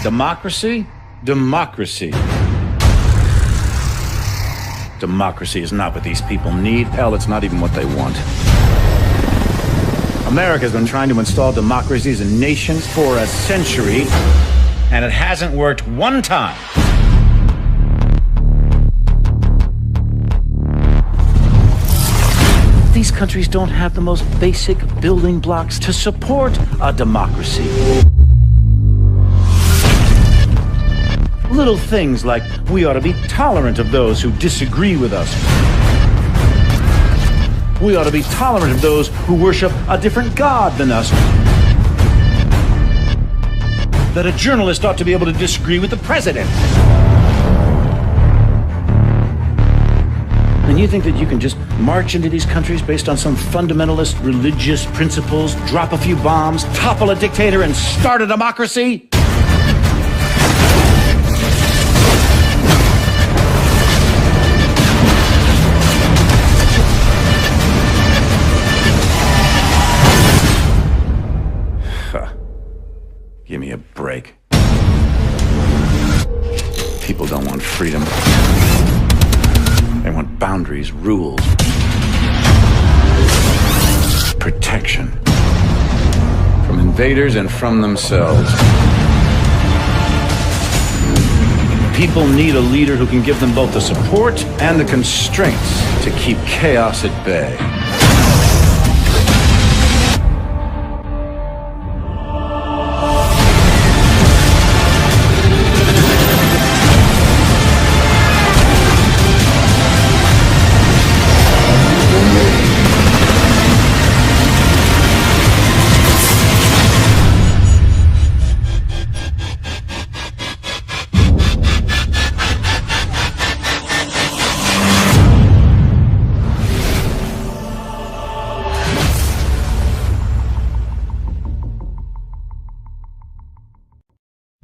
Democracy? Democracy. Democracy is not what these people need. Hell, it's not even what they want. America's been trying to install democracies in nations for a century, and it hasn't worked one time. These countries don't have the most basic building blocks to support a democracy. Little things like we ought to be tolerant of those who disagree with us. We ought to be tolerant of those who worship a different God than us. That a journalist ought to be able to disagree with the president. And you think that you can just march into these countries based on some fundamentalist religious principles, drop a few bombs, topple a dictator, and start a democracy? Give me a break. People don't want freedom. They want boundaries, rules, protection from invaders and from themselves. People need a leader who can give them both the support and the constraints to keep chaos at bay.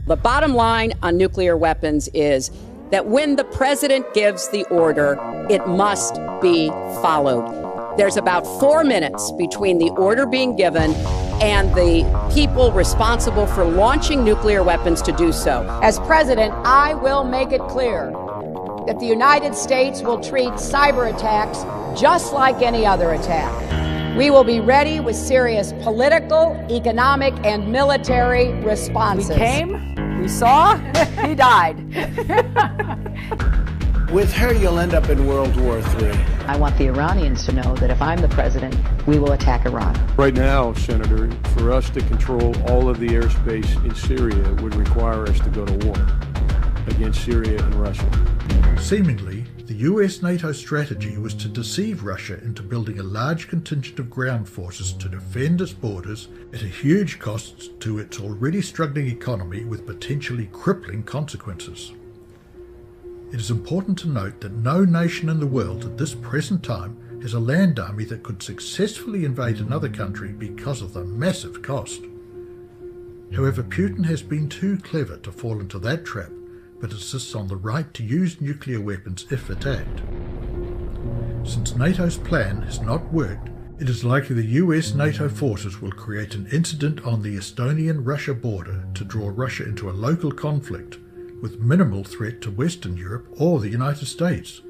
The bottom line on nuclear weapons is that when the president gives the order, it must be followed. There's about 4 minutes between the order being given and the people responsible for launching nuclear weapons to do so. As president, I will make it clear that the United States will treat cyber attacks just like any other attack. We will be ready with serious political, economic, and military responses. We came, we saw, he died. With her, you'll end up in World War III. I want the Iranians to know that if I'm the president, we will attack Iran. Right now, Senator, for us to control all of the airspace in Syria would require us to go to war against Syria and Russia. Seemingly, the US NATO strategy was to deceive Russia into building a large contingent of ground forces to defend its borders at a huge cost to its already struggling economy with potentially crippling consequences. It is important to note that no nation in the world at this present time has a land army that could successfully invade another country because of the massive cost. However, Putin has been too clever to fall into that trap, but insists on the right to use nuclear weapons if attacked. Since NATO's plan has not worked, it is likely the US NATO forces will create an incident on the Estonian-Russia border to draw Russia into a local conflict with minimal threat to Western Europe or the United States,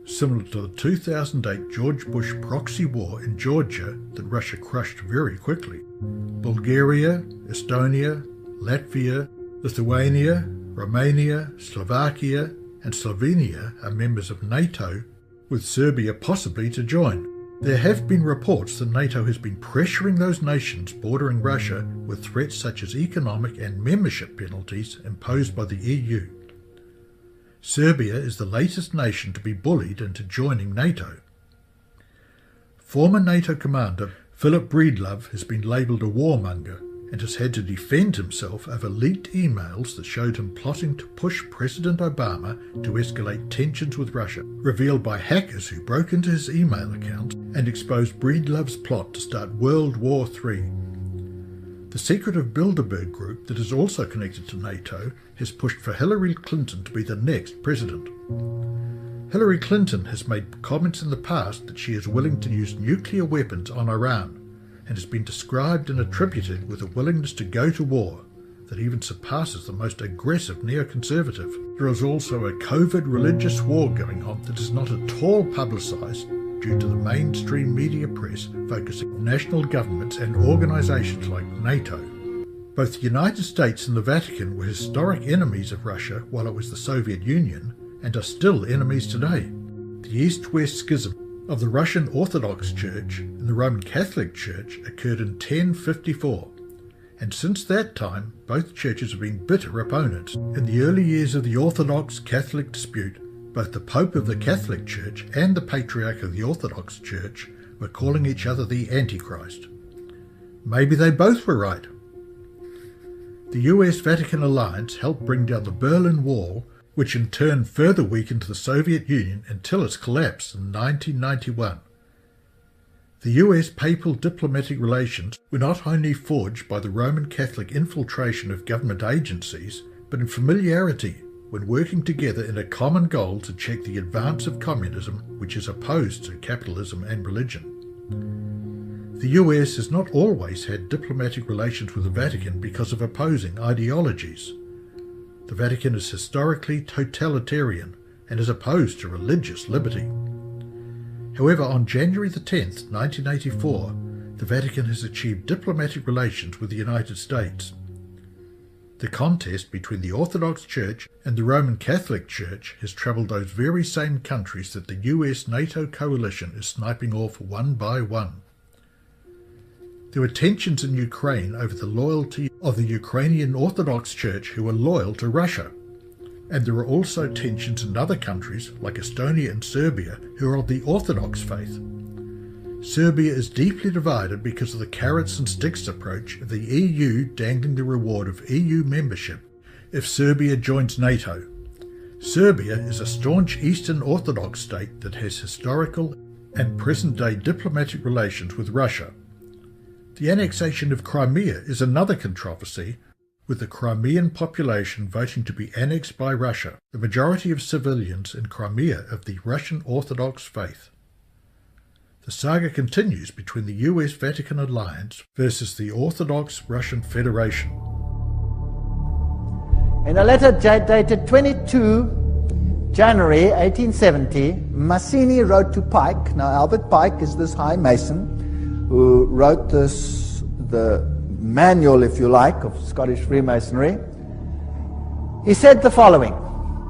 similar to the 2008 George Bush proxy war in Georgia that Russia crushed very quickly. Bulgaria, Estonia, Latvia, Lithuania, Romania, Slovakia and Slovenia are members of NATO, with Serbia possibly to join. There have been reports that NATO has been pressuring those nations bordering Russia with threats such as economic and membership penalties imposed by the EU. Serbia is the latest nation to be bullied into joining NATO. Former NATO commander Philip Breedlove has been labelled a warmonger and has had to defend himself over leaked emails that showed him plotting to push President Obama to escalate tensions with Russia, revealed by hackers who broke into his email account and exposed Breedlove's plot to start World War III. The secretive Bilderberg group that is also connected to NATO has pushed for Hillary Clinton to be the next president. Hillary Clinton has made comments in the past that she is willing to use nuclear weapons on Iran, and has been described and attributed with a willingness to go to war, that even surpasses the most aggressive neoconservative. There is also a covert religious war going on that is not at all publicised due to the mainstream media press focusing on national governments and organisations like NATO. Both the United States and the Vatican were historic enemies of Russia while it was the Soviet Union, and are still enemies today. The East-West schism of the Russian Orthodox Church and the Roman Catholic Church occurred in 1054, and since that time both churches have been bitter opponents. In the early years of the Orthodox-Catholic dispute, both the Pope of the Catholic Church and the Patriarch of the Orthodox Church were calling each other the Antichrist. Maybe they both were right. The US-Vatican alliance helped bring down the Berlin Wall, which in turn further weakened the Soviet Union until its collapse in 1991. The US-Papal diplomatic relations were not only forged by the Roman Catholic infiltration of government agencies, but in familiarity when working together in a common goal to check the advance of communism, which is opposed to capitalism and religion. The US has not always had diplomatic relations with the Vatican because of opposing ideologies. The Vatican is historically totalitarian and is opposed to religious liberty. However, on January the 10th, 1984, the Vatican has achieved diplomatic relations with the United States. The contest between the Orthodox Church and the Roman Catholic Church has troubled those very same countries that the US-NATO coalition is sniping off one by one. There were tensions in Ukraine over the loyalty of the Ukrainian Orthodox Church, who were loyal to Russia. And there are also tensions in other countries like Estonia and Serbia, who are of the Orthodox faith. Serbia is deeply divided because of the carrots and sticks approach of the EU dangling the reward of EU membership if Serbia joins NATO. Serbia is a staunch Eastern Orthodox state that has historical and present-day diplomatic relations with Russia. The annexation of Crimea is another controversy, with the Crimean population voting to be annexed by Russia, the majority of civilians in Crimea of the Russian Orthodox faith. The saga continues between the US-Vatican alliance versus the Orthodox Russian Federation. In a letter dated 22 January 1870, Mazzini wrote to Pike. Now, Albert Pike is this high mason who wrote the manual, if you like, of Scottish Freemasonry. He said the following: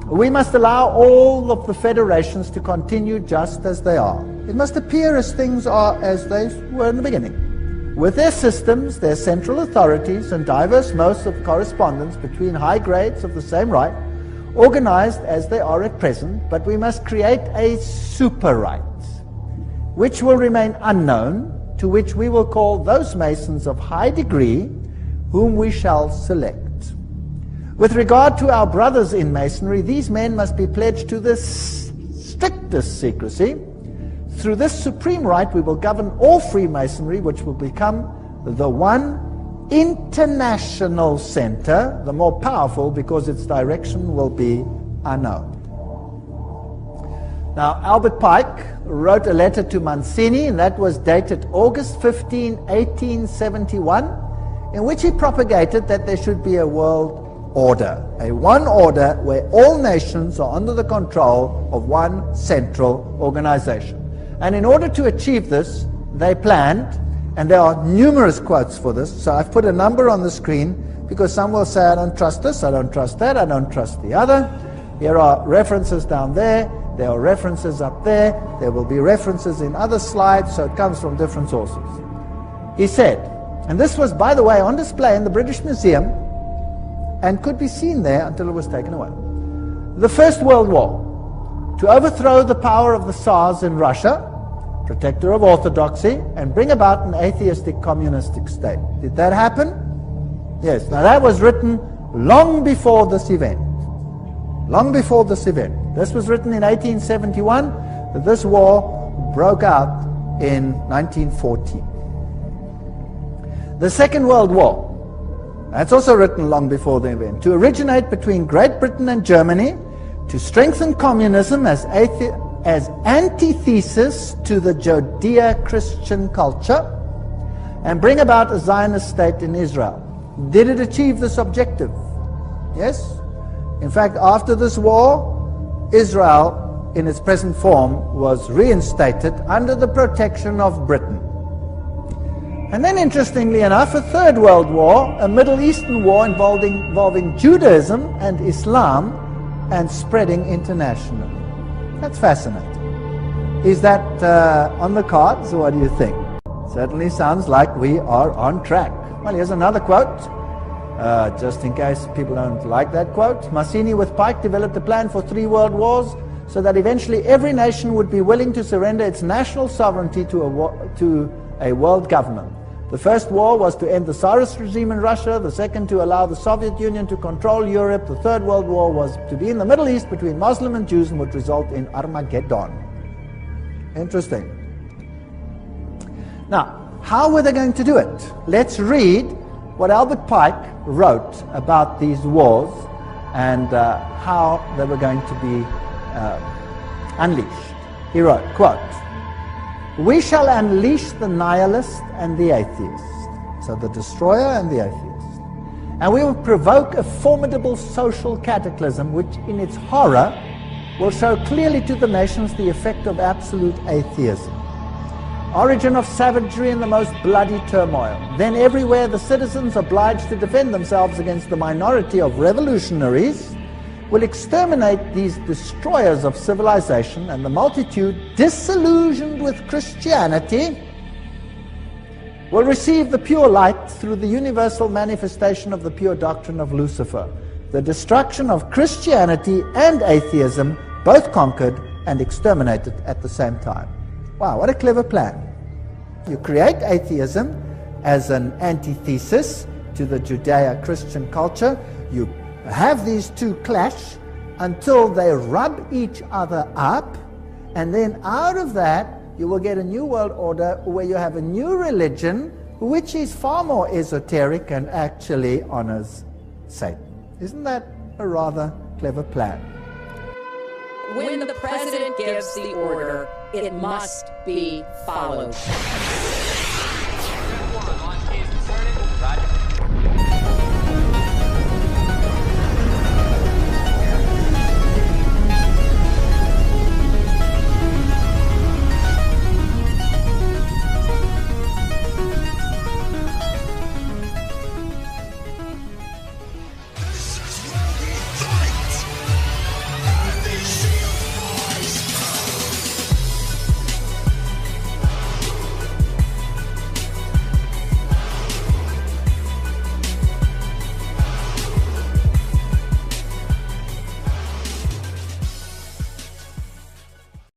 "We must allow all of the federations to continue just as they are. It must appear as things are as they were in the beginning, with their systems, their central authorities, and diverse modes of correspondence between high grades of the same right, organized as they are at present, but we must create a super right, which will remain unknown, to which we will call those Masons of high degree whom we shall select. With regard to our brothers in Masonry, these men must be pledged to the strictest secrecy. Through this supreme right we will govern all Freemasonry, which will become the one international center, the more powerful because its direction will be unknown." Now, Albert Pike wrote a letter to Mazzini, and that was dated August 15, 1871, in which he propagated that there should be a world order, a one order where all nations are under the control of one central organization. And in order to achieve this, they planned, and there are numerous quotes for this, so I've put a number on the screen because some will say, I don't trust this, I don't trust that, I don't trust the other. Here are references down there. There are references up there. There will be references in other slides, so it comes from different sources. He said, and this was, by the way, on display in the British Museum and could be seen there until it was taken away. The First World War, to overthrow the power of the Tsars in Russia, protector of orthodoxy, and bring about an atheistic communistic state. Did that happen? Yes. Now that was written long before this event. Long before this event. This was written in 1871, but this war broke out in 1914. The Second World War, that's also written long before the event, to originate between Great Britain and Germany, to strengthen communism as antithesis to the Judeo-Christian culture, and bring about a Zionist state in Israel. Did it achieve this objective? Yes. In fact, after this war, Israel, in its present form, was reinstated under the protection of Britain. And then, interestingly enough, a Third World War, a Middle Eastern war involving Judaism and Islam and spreading internationally. That's fascinating. Is that on the cards? What do you think? Certainly sounds like we are on track. Well, here's another quote, just in case people don't like that quote. Mazzini with Pike developed a plan for 3 world wars so that eventually every nation would be willing to surrender its national sovereignty to a world government. The first war was to end the Tsarist regime in Russia, the second to allow the Soviet Union to control Europe, the Third World War was to be in the Middle East between Muslim and Jews and would result in Armageddon. Interesting. Now, how were they going to do it? Let's read what Albert Pike wrote about these wars and how they were going to be unleashed. He wrote, quote, "We shall unleash the nihilist and the atheist," so the destroyer and the atheist, "and we will provoke a formidable social cataclysm which in its horror will show clearly to the nations the effect of absolute atheism. Origin of savagery and the most bloody turmoil. Then everywhere the citizens obliged to defend themselves against the minority of revolutionaries will exterminate these destroyers of civilization, and the multitude, disillusioned with Christianity, will receive the pure light through the universal manifestation of the pure doctrine of Lucifer. The destruction of Christianity and atheism, both conquered and exterminated at the same time." Wow, what a clever plan. You create atheism as an antithesis to the Judeo-Christian culture. You have these two clash until they rub each other up, and then out of that you will get a new world order where you have a new religion which is far more esoteric and actually honors Satan. Isn't that a rather clever plan? When the president gives the order, it must be followed.